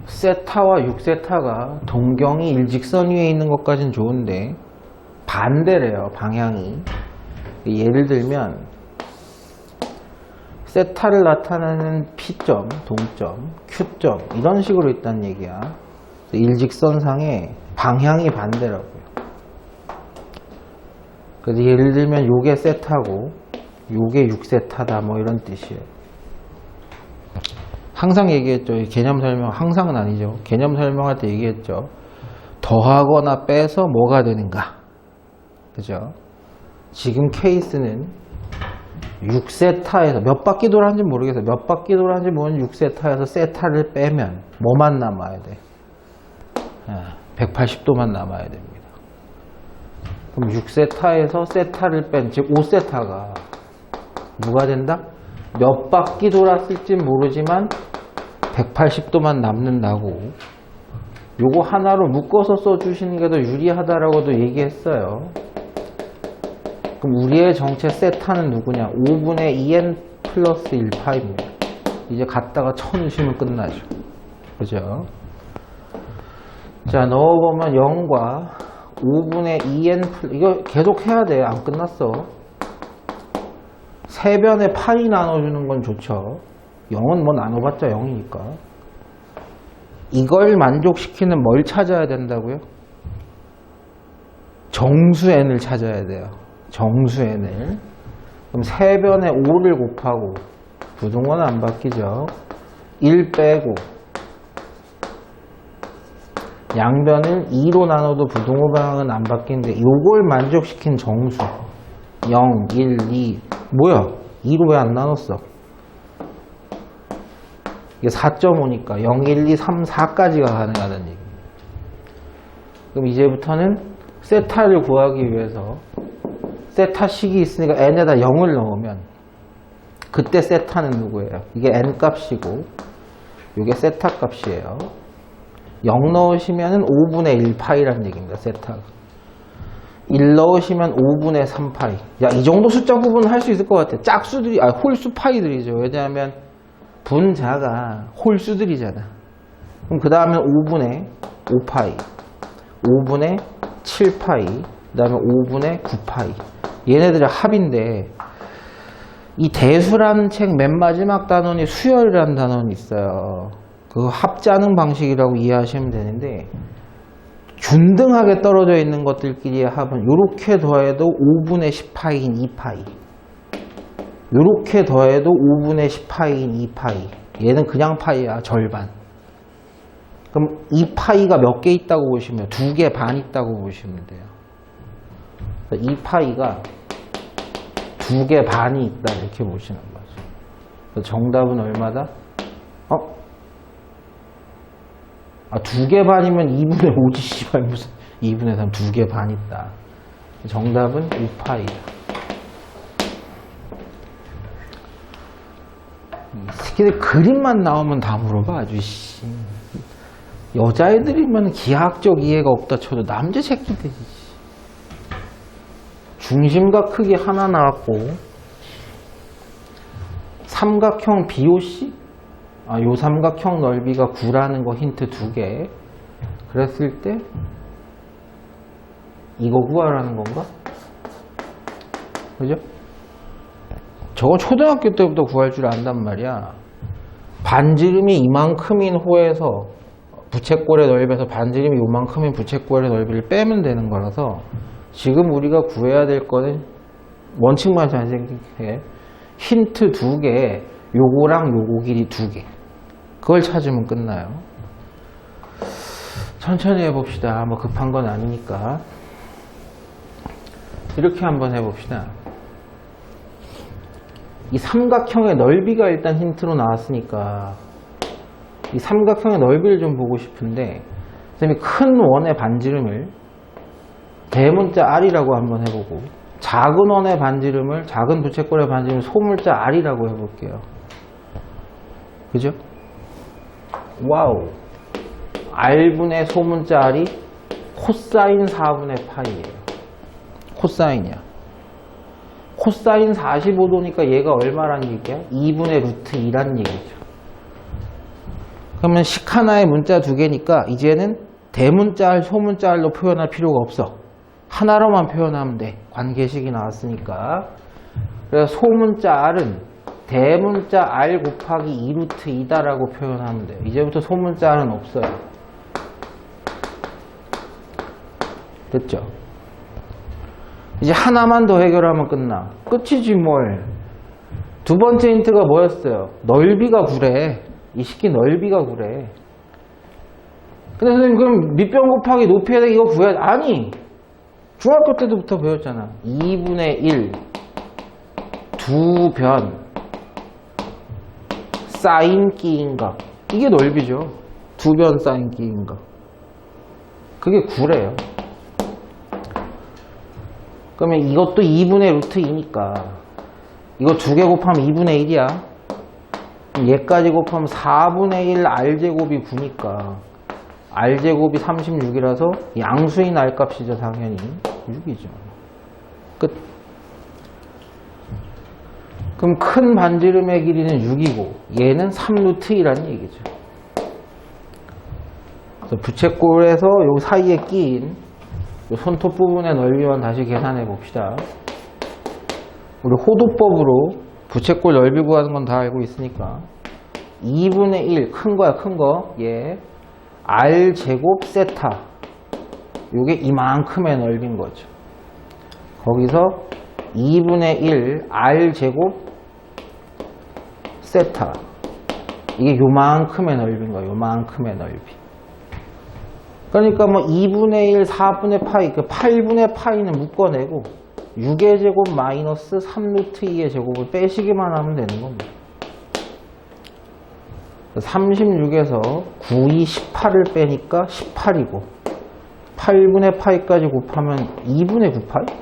세타와 6세타가 동경이 일직선 위에 있는 것까진 좋은데 반대래요, 방향이. 예를 들면 세타를 나타내는 P점, 동점, Q점 이런 식으로 있다는 얘기야. 일직선상에 방향이 반대라고요. 그래서 예를 들면 요게 세타고 요게 6세타다 뭐 이런 뜻이에요. 항상 얘기했죠. 개념 설명, 항상은 아니죠. 개념 설명할 때 얘기했죠. 더하거나 빼서 뭐가 되는가. 그죠? 지금 케이스는 6세타에서 몇 바퀴 돌았는지 모르겠어요. 몇 바퀴 돌았는지 모르는 6세타에서 세타를 빼면 뭐만 남아야 돼? 180도만 남아야 됩니다. 그럼 6세타에서 세타를 뺀, 즉 5세타가 뭐가 된다? 몇 바퀴 돌았을지 모르지만 180도만 남는다고. 요거 하나로 묶어서 써주시는 게 더 유리하다라고도 얘기했어요. 그럼 우리의 정체 세타는 누구냐? 5분의 2n 플러스 1파입니다. 이제 갖다가 쳐넣으시면 끝나죠. 그죠? 자, 넣어보면 0과 5분의 2n 이거 계속 해야 돼. 안 끝났어. 세변에 파이 나눠주는 건 좋죠. 0은 뭐 나눠봤자 0이니까. 이걸 만족시키는 뭘 찾아야 된다고요? 정수 n을 찾아야 돼요. 정수 n을. 그럼 세변에 5를 곱하고 부등호는 안 바뀌죠. 1 빼고 양변을 2로 나눠도 부등호 방향은 안 바뀌는데 요걸 만족시킨 정수 0, 1, 2 뭐야? 2로 왜 안 나눴어? 이게 4.5니까 0, 1, 2, 3, 4까지가 가능하다는 얘기입니다. 그럼 이제부터는 세타를 구하기 위해서 세타식이 있으니까 n에다 0을 넣으면 그때 세타는 누구예요? 이게 n 값이고 이게 세타 값이에요. 0 넣으시면 5분의 1파이라는 얘기입니다. 세타가. 1 넣으시면 5분의 3파이. 야, 이 정도 숫자 구분을 할 수 있을 것 같아. 짝수들이, 홀수 파이들이죠. 왜냐하면 분자가 홀수들이잖아. 그럼 그 다음에 5분의 5파이, 5분의 7파이, 그 다음에 5분의 9파이. 얘네들의 합인데, 이 대수라는 책 맨 마지막 단원이 수열이라는 단원이 있어요. 그 합자능 방식이라고 이해하시면 되는데, 균등하게 떨어져 있는 것들끼리의 합은 이렇게 더해도 5분의 10파이인 2파이, 이렇게 더해도 5분의 10파이인 2파이. 얘는 그냥 파이야. 절반. 그럼 2파이가 몇 개 있다고 보시면 2개 반 있다고 보시면 돼요. 2파이가 2개 반이 있다 이렇게 보시는 거죠. 정답은 얼마다? 2개 반이면 2분의 5지 씨발 무슨 2분의 3 2개 반 있다. 정답은 5파이다. 이 새끼들 그림만 나오면 다 물어봐. 아주 씨. 여자애들이면 기하학적 이해가 없다 쳐도 남자 새끼들이 중심과 크기 하나 나왔고 삼각형 BOC? 요 삼각형 넓이가 9라는 거 힌트 2개. 그랬을 때 이거 구하라는 건가? 그죠? 저거 초등학교 때부터 구할 줄 안단 말이야. 반지름이 이만큼인 호에서 부채꼴의 넓이에서 반지름이 요만큼인 부채꼴의 넓이를 빼면 되는 거라서 지금 우리가 구해야 될 거는 원칙만 잘 생각해. 힌트 2개, 요거랑 요거 길이 2개. 그걸 찾으면 끝나요. 천천히 해봅시다. 뭐 급한 건 아니니까. 이렇게 한번 해봅시다. 이 삼각형의 넓이가 일단 힌트로 나왔으니까 이 삼각형의 넓이를 좀 보고 싶은데 선생님이 큰 원의 반지름을 대문자 R이라고 한번 해보고 작은 원의 반지름을 작은 부채꼴의 반지름을 소문자 R이라고 해볼게요. 그죠? 와우. R분의 소문자 R이 코사인 4분의 파이예요. 코사인이야. 코사인 45도니까 얘가 얼마란 얘기야? 2분의 루트 2란 얘기죠. 그러면 식 하나에 문자 두 개니까 이제는 대문자 알, 소문자 알로 표현할 필요가 없어. 하나로만 표현하면 돼. 관계식이 나왔으니까. 그래서 소문자 R은 대문자 R 곱하기 2루트 2다라고 표현하면 돼. 이제부터 소문자 R은 없어요. 됐죠? 이제 하나만 더 해결하면 끝나. 끝이지 뭘. 두 번째 힌트가 뭐였어요? 넓이가 구래. 이 식기 넓이가 구래. 근데 선생님 그럼 밑변 곱하기 높이에 대해 이거 구해야 아니. 중학교 때부터 배웠잖아. 2분의 1 두 변 사인 끼인각. 이게 넓이죠. 두 변 사인 끼인각. 그게 구래요. 그러면 이것도 2분의 루트 2니까 이거 두 개 곱하면 2분의 1이야. 얘까지 곱하면 4분의 1 R제곱이 9니까 R제곱이 36이라서 양수인 R값이죠. 당연히 6이죠. 끝. 그럼 큰 반지름의 길이는 6이고 얘는 3루트 2라는 얘기죠. 그래서 부채꼴에서 요 사이에 낀 요 손톱 부분의 넓이만 다시 계산해 봅시다. 우리 호도법으로 부채꼴 넓이 구하는 건 다 알고 있으니까 2분의 1 큰 거야 큰 거. 얘 R 제곱 세타 요게 이만큼의 넓이인 거죠. 거기서 2분의 1 R 제곱 세타 이게 요만큼의 넓이인 거야. 요만큼의 넓이. 그러니까 뭐 2분의 1 4분의 파이 그 8분의 파이는 묶어내고 6의 제곱 마이너스 3루트 2의 제곱을 빼시기만 하면 되는 겁니다. 36에서 9, 2, 18을 빼니까 18이고 8분의 파이까지 곱하면 2분의 9파이?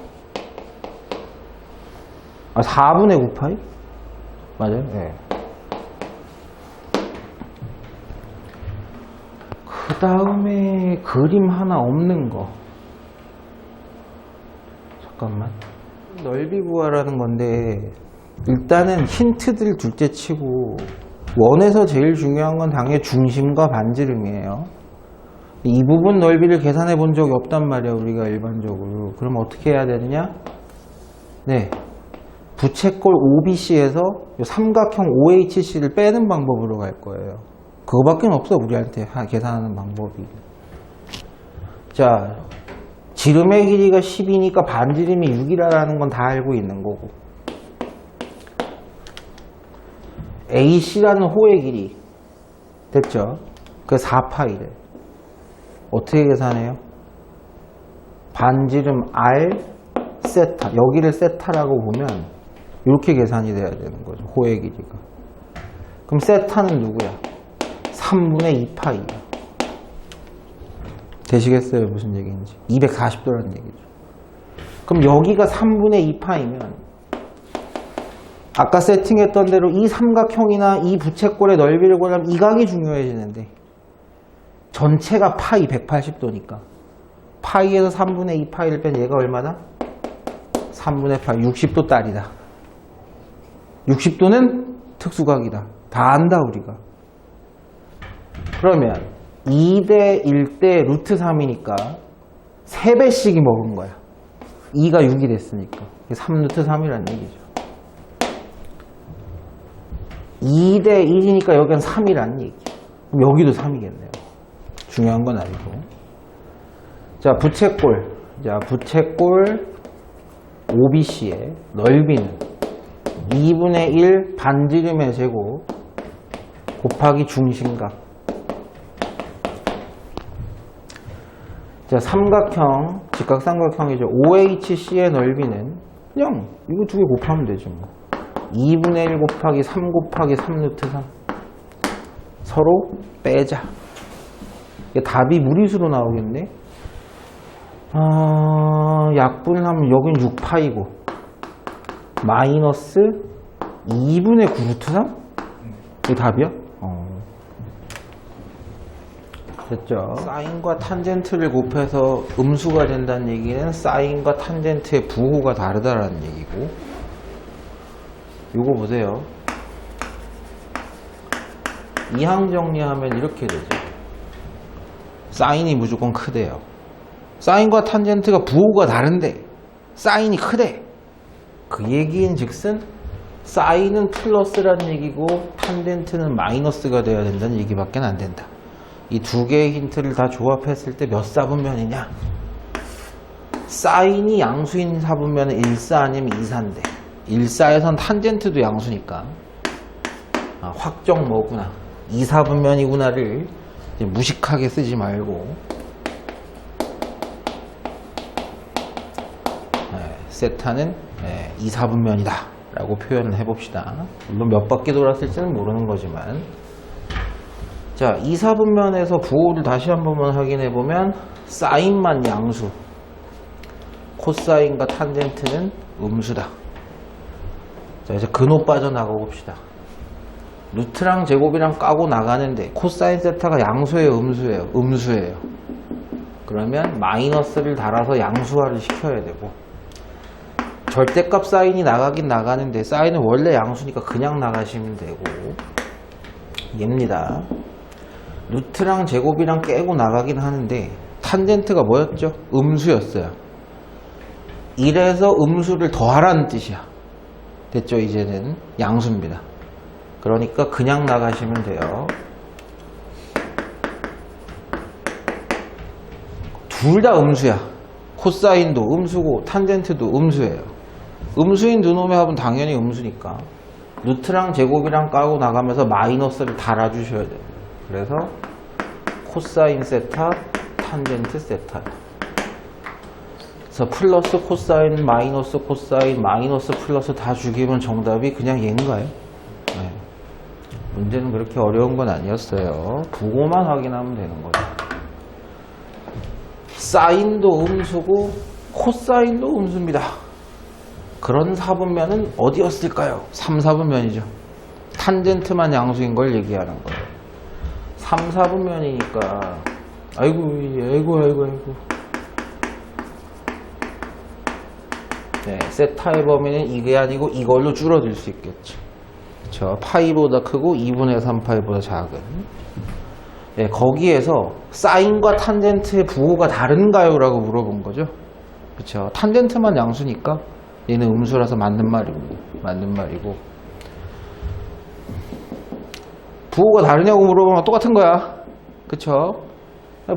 아 4분의 9파이? 맞아요? 네. 그 다음에 그림 하나 없는 거. 잠깐만. 넓이 구하라는 건데 일단은 힌트들 둘째 치고 원에서 제일 중요한 건 당연히 중심과 반지름이에요. 이 부분 넓이를 계산해 본 적이 없단 말이야 우리가 일반적으로. 그럼 어떻게 해야 되느냐? 네, 부채꼴 OBC에서 삼각형 OHC를 빼는 방법으로 갈 거예요. 그거밖에 없어 우리한테 계산하는 방법이. 자, 지름의 길이가 10이니까 반지름이 6이라는 건 다 알고 있는 거고 AC라는 호의 길이 됐죠? 그 4파이래. 어떻게 계산해요? 반지름 R 세타 여기를 세타라고 보면 이렇게 계산이 돼야 되는 거죠. 호의 길이가. 그럼 세타는 누구야? 3분의 2파이야. 되시겠어요? 무슨 얘기인지. 240도라는 얘기죠. 그럼 여기가 3분의 2파이면 아까 세팅했던 대로 이 삼각형이나 이 부채꼴의 넓이를 구하려면 이 각이 중요해지는데 전체가 파이 180도니까 파이에서 3분의 2파이를 뺀 얘가 얼마나? 3분의 파이 60도 딸이다. 60도는 특수각이다. 다 안다 우리가. 그러면 2대 1대 루트 3이니까 3배씩이 먹은 거야. 2가 6이 됐으니까 3루트 3이라는 얘기죠. 2대 1이니까 여기는 3이라는 얘기. 그럼 여기도 3이겠네요. 중요한 건 아니고. 자, 부채꼴. 자, 부채꼴 OBC의 넓이는 2분의 1 반지름의 제곱 곱하기 중심각. 자, 삼각형, 직각삼각형이죠. OHC의 넓이는 그냥 이거 두 개 곱하면 되죠. 뭐. 2분의 1 곱하기 3 곱하기 3루트 3 서로 빼자. 답이 무리수로 나오겠네. 약분하면 여긴 6파이고 마이너스 2분의 9루트 3? 이게 답이야? 됐죠? 사인과 탄젠트를 곱해서 음수가 된다는 얘기는 사인과 탄젠트의 부호가 다르다라는 얘기고, 요거 보세요. 이항 정리하면 이렇게 되죠. 사인이 무조건 크대요. 사인과 탄젠트가 부호가 다른데 사인이 크대. 그 얘기인 즉슨 사인은 플러스라는 얘기고 탄젠트는 마이너스가 돼야 된다는 얘기밖에 안 된다. 이 두 개의 힌트를 다 조합했을 때 몇 사분면이냐? 사인이 양수인 사분면은 1사 아니면 2사인데 1사에선 탄젠트도 양수니까 확정 뭐구나 2사분면이구나를 무식하게 쓰지 말고 세타는 2사분면이다 라고 표현을 해봅시다. 물론 몇 바퀴 돌았을지는 모르는 거지만 자 2사분면에서 부호를 다시 한 번만 확인해보면 사인만 양수, 코사인과 탄젠트는 음수다. 자 이제 근호 빠져나가 봅시다. 루트랑 제곱이랑 까고 나가는데 코사인 세타가 양수예요, 음수예요? 음수예요. 그러면 마이너스를 달아서 양수화를 시켜야 되고 절대값 사인이 나가긴 나가는데 사인은 원래 양수니까 그냥 나가시면 되고 얘입니다. 루트랑 제곱이랑 깨고 나가긴 하는데 탄젠트가 뭐였죠? 음수였어요. 1에서 음수를 더하라는 뜻이야. 됐죠? 이제는 양수입니다. 그러니까 그냥 나가시면 돼요. 둘 다 음수야. 코사인도 음수고 탄젠트도 음수예요. 음수인 두 놈의 합은 당연히 음수니까 루트랑 제곱이랑 까고 나가면서 마이너스를 달아주셔야 돼요. 그래서 코사인 세타, 탄젠트 세타. 그래서 플러스 코사인, 마이너스 코사인, 마이너스 플러스 다 죽이면 정답이 그냥 얘인가요? 네. 문제는 그렇게 어려운 건 아니었어요. 부호만 확인하면 되는 거죠. 사인도 음수고 코사인도 음수입니다. 그런 사분면은 어디였을까요? 3사분면이죠. 탄젠트만 양수인 걸 얘기하는 거예요. 3사분면이니까 아이고. 네, 세타의 범위는 이게 아니고 이걸로 줄어들 수 있겠죠. 그쵸? 파이보다 크고 2분의 3파이보다 작은. 네, 거기에서 사인과 탄젠트의 부호가 다른가요? 라고 물어본 거죠. 그쵸? 탄젠트만 양수니까 얘는 음수라서 맞는 말이고. 부호가 다르냐고 물어보면 똑같은 거야. 그쵸?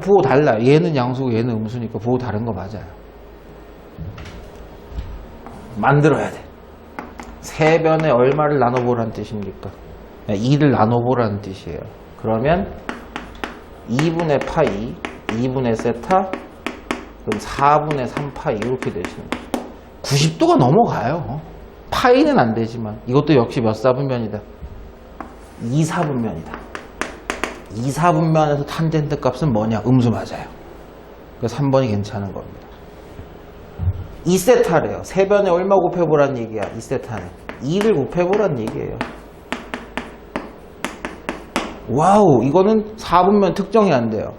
부호 달라. 얘는 양수고 얘는 음수니까 부호 다른 거 맞아요. 만들어야 돼. 세 변에 얼마를 나눠보라는 뜻입니까? 2를 나눠보라는 뜻이에요. 그러면 2분의 파이, 2분의 세타, 그럼 4분의 3파이 이렇게 되시는 거죠. 90도가 넘어가요. 파이는 안 되지만 이것도 역시 몇 사분면이다? 2사분면이다. 2사분면에서 탄젠트 값은 뭐냐? 음수 맞아요. 그래서 3번이 괜찮은 겁니다. 2세타래요. 세 변에 얼마 곱해보란 얘기야. 2세타는 2를 곱해보란 얘기예요. 와우, 이거는 4분면 특정이 안 돼요.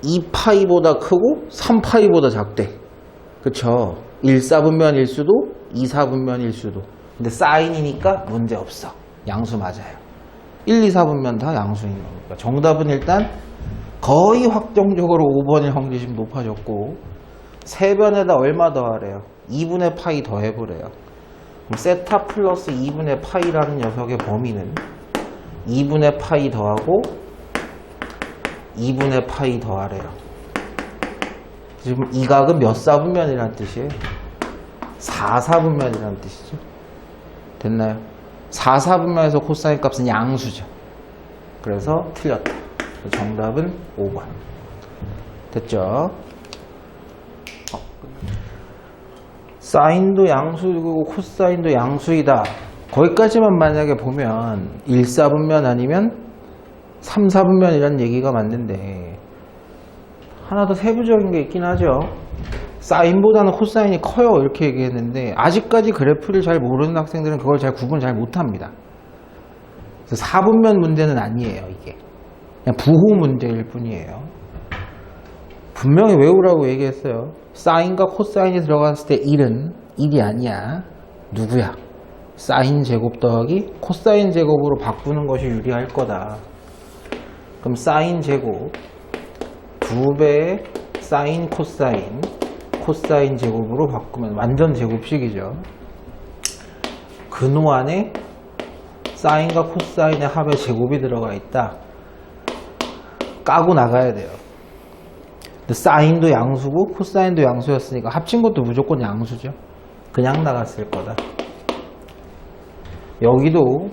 2파이보다 크고 3파이보다 작대. 그쵸? 1사분면일 수도 2사분면일 수도. 근데 사인이니까 문제 없어. 양수 맞아요. 1, 2, 4분면 다 양수인 겁니다. 정답은 일단 거의 확정적으로 5번의 확률이 높아졌고 세 변에다 얼마 더하래요? 2분의 파이 더해보래요. 그럼 세타 플러스 2분의 파이라는 녀석의 범위는 2분의 파이 더하고 2분의 파이 더하래요. 지금 이 각은 몇 사분면이라는 뜻이에요? 4사분면이라는 뜻이죠. 됐나요? 4사분면에서 코사인 값은 양수죠. 그래서 틀렸다. 정답은 5번. 됐죠? 사인도 양수이고 코사인도 양수이다. 거기까지만 만약에 보면 1사분면 아니면 3사분면이라는 얘기가 맞는데 하나 더 세부적인 게 있긴 하죠. 사인보다는 코사인이 커요 이렇게 얘기했는데 아직까지 그래프를 잘 모르는 학생들은 그걸 잘 구분을 잘 못합니다. 그래서 4분면 문제는 아니에요. 이게 그냥 부호 문제일 뿐이에요. 분명히 외우라고 얘기했어요. 사인과 코사인이 들어갔을 때 1은 1이 아니야. 누구야? 사인 제곱 더하기 코사인 제곱으로 바꾸는 것이 유리할 거다. 그럼 사인 제곱 2배의 사인 코사인, 코사인 제곱으로 바꾸면 완전 제곱식이죠. 근호 안에 사인과 코사인의 합의 제곱이 들어가 있다. 까고 나가야 돼요. 근데 사인도 양수고 코사인도 양수였으니까 합친 것도 무조건 양수죠. 그냥 나갔을 거다. 여기도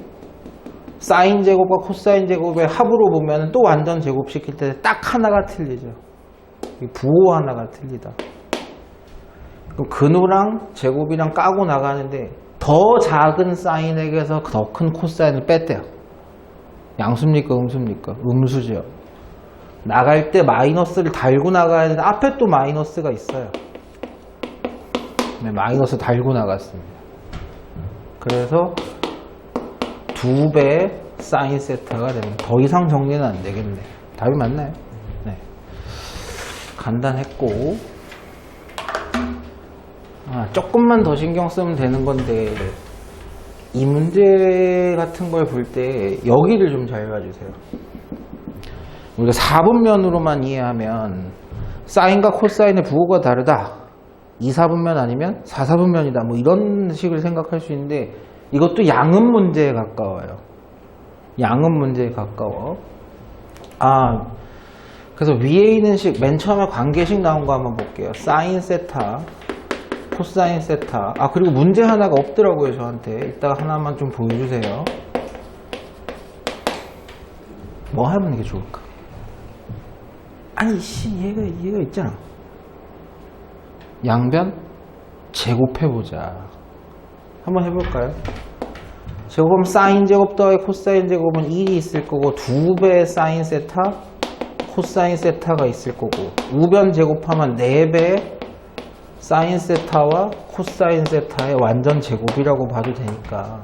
사인 제곱과 코사인 제곱의 합으로 보면 또 완전 제곱시킬 때 딱 하나가 틀리죠. 부호 하나가 틀리다. 그럼 근호랑 제곱이랑 까고 나가는데 더 작은 사인에게서 더 큰 코사인을 뺐대요. 양수입니까? 음수입니까? 음수죠. 나갈 때 마이너스를 달고 나가야 되는데 앞에 또 마이너스가 있어요. 네, 마이너스 달고 나갔습니다. 그래서 2배 사인 세타가 됩니다. 더 이상 정리는 안 되겠네. 답이 맞나요? 네. 간단했고, 조금만 더 신경 쓰면 되는 건데, 이 문제 같은 걸 볼 때 여기를 좀 잘 봐주세요. 우리가 4분면으로만 이해하면 사인과 코사인의 부호가 다르다. 2, 4분면 아니면 4, 4분면이다. 뭐 이런 식을 생각할 수 있는데 이것도 양음 문제에 가까워요. 양음 문제에 가까워. 그래서 위에 있는 식, 맨 처음에 관계식 나온 거 한번 볼게요. 사인 세타, 코사인 세타. 그리고 문제 하나가 없더라고요, 저한테. 이따가 하나만 좀 보여주세요. 뭐 하면 이게 좋을까? 얘가 있잖아. 양변 제곱해보자. 한번 해볼까요? 제곱하면 사인 제곱 더하기 코사인 제곱은 1이 있을 거고 2배의 사인 세타, 코사인 세타가 있을 거고 우변 제곱하면 4배의 사인 세타와 코사인 세타의 완전 제곱이라고 봐도 되니까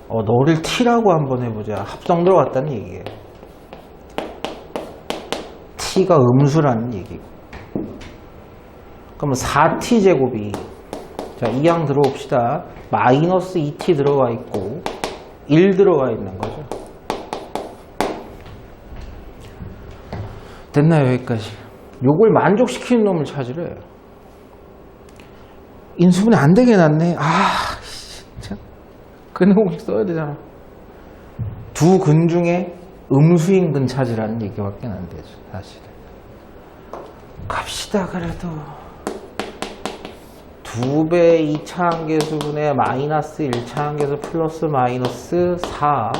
너를 t라고 한번 해보자. 합성 들어갔다는 얘기예요. t가 음수라는 얘기고. 그러면 4t 제곱이 자, 이 양 들어봅시다. 마이너스 2t 들어가 있고 1 들어가 있는 거죠. 됐나요? 여기까지. 요걸 만족시키는 놈을 찾으래. 인수분해 안 되게 해놨네. 진짜. 근호공식 써야 되잖아. 두 근 중에 음수인 근 찾으라는 얘기밖에 안 되죠. 사실은. 갑시다. 그래도 2배 2차 함계수분의 마이너스 1차 함계수 플러스 마이너스 4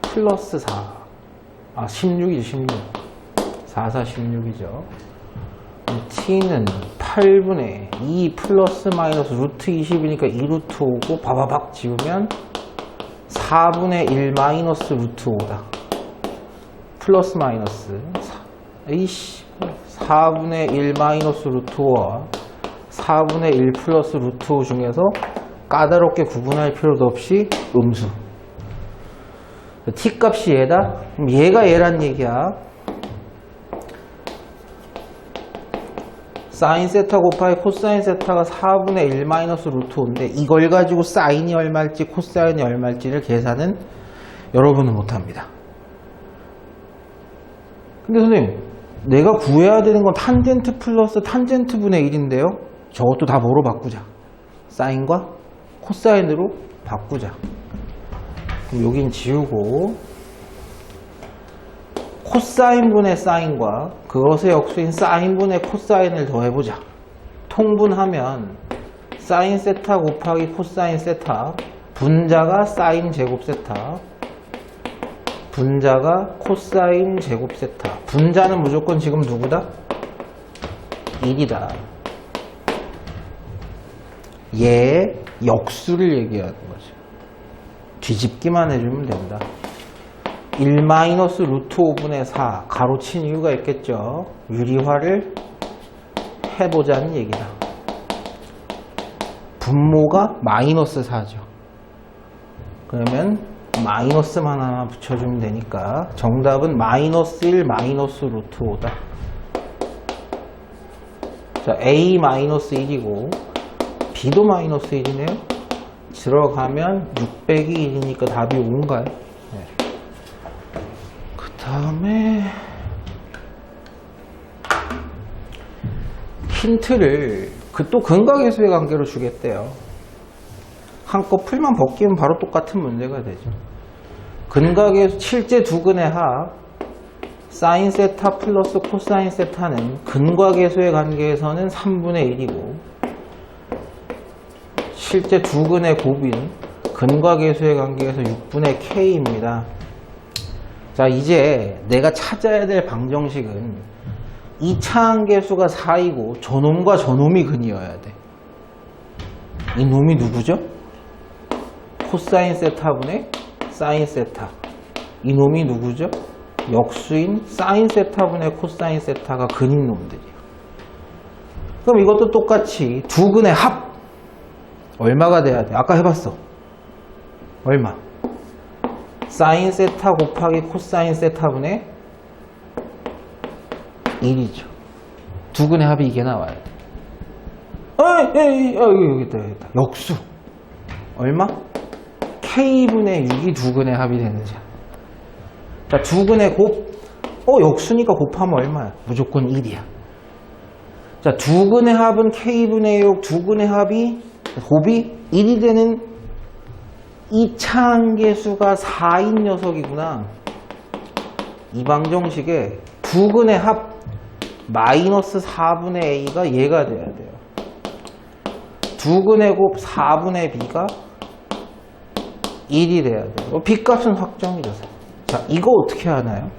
플러스 4 16이죠. 16 4, 4, 16이죠. t는 8분의 2 플러스 마이너스 루트 20이니까 2루트 5고 바바박 지우면 4분의 1 마이너스 루트 5다. 플러스 마이너스 4분의 1 마이너스 루트 5와 4분의 1 플러스 루트 5 중에서 까다롭게 구분할 필요도 없이 음수. t 값이 얘다? 그럼 얘가 얘란 얘기야. 사인 세타 곱하기 코사인 세타가 4분의 1 마이너스 루트 5인데 이걸 가지고 사인이 얼마일지 코사인이 얼마일지를 계산은 여러분은 못합니다. 근데 선생님, 내가 구해야 되는 건 탄젠트 플러스 탄젠트 분의 1인데요. 저것도 다 뭐로 바꾸자? 사인과 코사인으로 바꾸자. 그럼 여긴 지우고 코사인분의 사인과 그것의 역수인 사인분의 코사인을 더해보자. 통분하면 사인 세타 곱하기 코사인 세타, 분자가 사인 제곱 세타, 분자가 코사인 제곱 세타. 분자는 무조건 지금 누구다? 1이다. 얘의 역수를 얘기하는 거죠. 뒤집기만 해주면 된다. 1 마이너스 루트 5분의 4 가로친 이유가 있겠죠. 유리화를 해보자는 얘기다. 분모가 마이너스 4죠. 그러면 마이너스만 하나 붙여주면 되니까 정답은 마이너스 1 마이너스 루트 5다. 자, a 마이너스 1이고 b도 마이너스 1이네요. 들어가면 600이 1이니까 답이 5인가요? 네. 그 다음에 힌트를 또 근각계수의 관계로 주겠대요. 한껏 풀만 벗기면 바로 똑같은 문제가 되죠. 근각계수 실제 두근의 합 사인 세타 플러스 코사인 세타는 근각계수의 관계에서는 3분의 1이고 실제 두근의 곱인 근각계수의 관계에서 6분의 k입니다. 자, 이제 내가 찾아야 될 방정식은 이 차항계수가 4이고 저놈과 저놈이 근이어야 돼. 이 놈이 누구죠? 코사인 세타분의 사인 세타. 이 놈이 누구죠? 역수인 사인 세타분의 코사인 세타가 근인 놈들이에요. 그럼 이것도 똑같이 두 근의 합 얼마가 돼야 돼? 아까 해봤어. 얼마? 사인 세타 곱하기 코사인 세타분의 1이죠. 두 근의 합이 이게 나와야 돼. 여기 있다. 역수. 얼마? K분의 6이 두 근의 합이 되는 자. 자, 두 근의 곱. 역수니까 곱하면 얼마야? 무조건 1이야. 자, 두 근의 합은 K분의 6, 두 근의 합이, 곱이 1이 되는 이 차항계수가 4인 녀석이구나. 이 방정식에 두 근의 합 마이너스 4분의 A가 얘가 돼야 돼요. 두 근의 곱 4분의 B가 1이 돼야 돼요. B값은 확정이죠. 자, 이거 어떻게 하나요?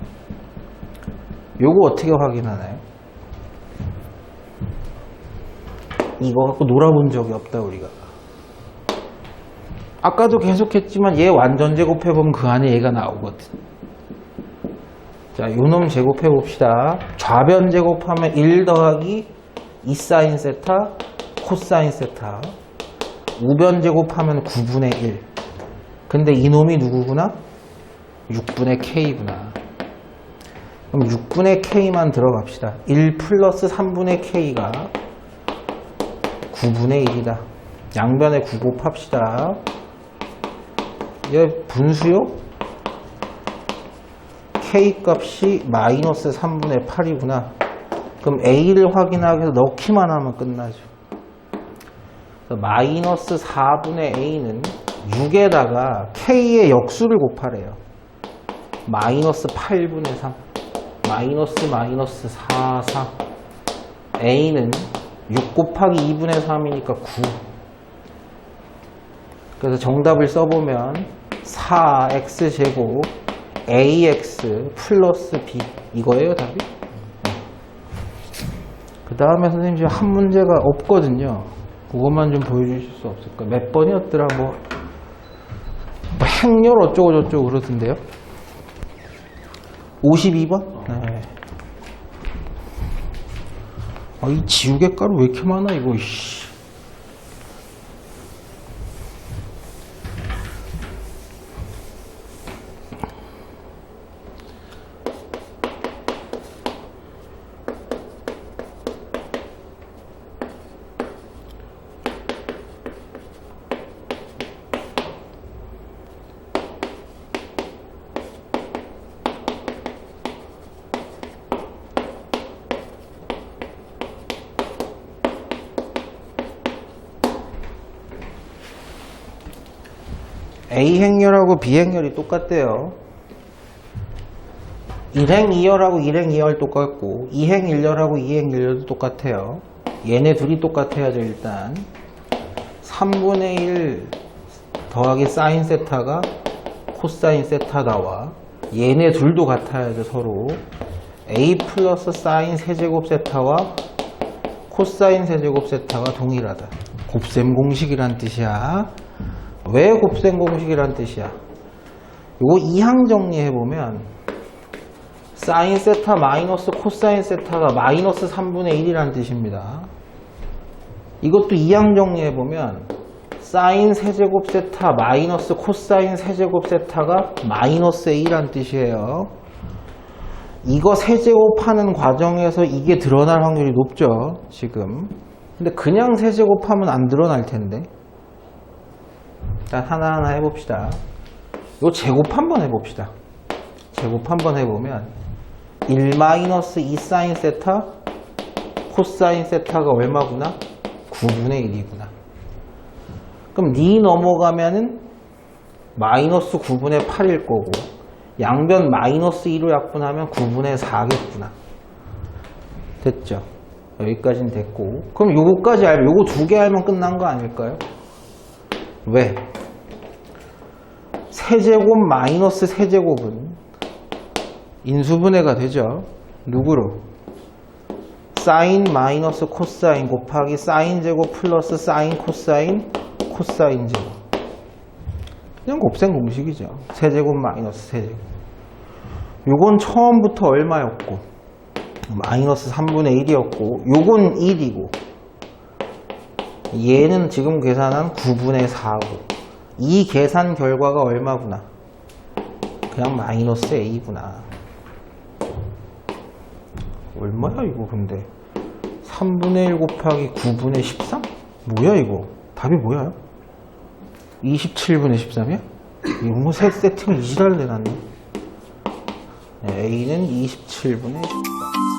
요거 어떻게 확인하나요? 이거 갖고 놀아본 적이 없다 우리가. 아까도 계속했지만 얘 완전 제곱해보면 그 안에 얘가 나오거든. 자, 요놈 제곱해봅시다. 좌변 제곱하면 1 더하기 2 사인 세타 코사인 세타. 우변 제곱하면 9분의 1. 근데 이놈이 누구구나? 6분의 K구나. 그럼 6분의 K만 들어갑시다. 1 플러스 3분의 K가 9분의 1이다. 양변에 9 곱합시다. 얘 분수요? K값이 마이너스 3분의 8이구나. 그럼 A를 확인하기 위해서 넣기만 하면 끝나죠. 마이너스 4분의 A는 6에다가 K의 역수를 곱하래요. 마이너스 8분의 3. 마이너스 4, 4. A는 6 곱하기 2분의 3이니까 9. 그래서 정답을 써보면 4x제곱 ax 플러스 b 이거예요 답이. 그 다음에 선생님 지금 한 문제가 없거든요. 그것만 좀 보여주실 수 없을까? 몇 번이었더라 뭐 행렬 어쩌고 저쩌고 그러던데요. 52번? 네. 이 지우개 가루 왜 이렇게 많아 이거. 이씨. A 행렬하고 B 행렬이 똑같대요. 1행 2열하고 1행 2열 똑같고 2행 1열하고 2행 1열도 똑같아요. 얘네 둘이 똑같아야죠. 일단 3분의 1 더하기 사인 세타가 코사인 세타다와 얘네 둘도 같아야죠. 서로 A 플러스 사인 세제곱 세타와 코사인 세제곱 세타가 동일하다. 곱셈 공식이란 뜻이야. 왜 곱셈 공식이란 뜻이야? 요거 이항 정리해보면 사인 세타 마이너스 코사인 세타가 마이너스 3분의 1이란 뜻입니다. 이것도 이항 정리해보면 사인 세제곱 세타 마이너스 코사인 세제곱 세타가 마이너스 A란 뜻이에요. 이거 세제곱하는 과정에서 이게 드러날 확률이 높죠. 지금 근데 그냥 세제곱하면 안 드러날 텐데. 일단 하나하나 해봅시다. 이거 제곱 한번 해봅시다. 제곱 한번 해보면 1-2 사인 세타 코사인 세타가 얼마구나? 9분의 1이구나. 그럼 니 넘어가면은 마이너스 9분의 8일 거고 양변 마이너스 2로 약분하면 9분의 4겠구나. 됐죠? 여기까지는 됐고, 그럼 요거까지 알면, 요거 두 개 알면 끝난 거 아닐까요? 왜? 세제곱 마이너스 세제곱은 인수분해가 되죠. 누구로? 사인 마이너스 코사인 곱하기 사인 제곱 플러스 사인 코사인 코사인 제곱. 그냥 곱셈 공식이죠. 세제곱 마이너스 세제곱. 요건 처음부터 얼마였고 마이너스 3분의 1이었고 요건 1이고 얘는 지금 계산한 9분의 4고 이 계산 결과가 얼마구나? 그냥 마이너스 A구나. 얼마야 이거 근데 3분의 1 곱하기 9분의 13? 뭐야 이거? 답이 뭐야? 27분의 13이야? 이거 뭐 세팅을 이지랄 내놨네. A는 27분의 13.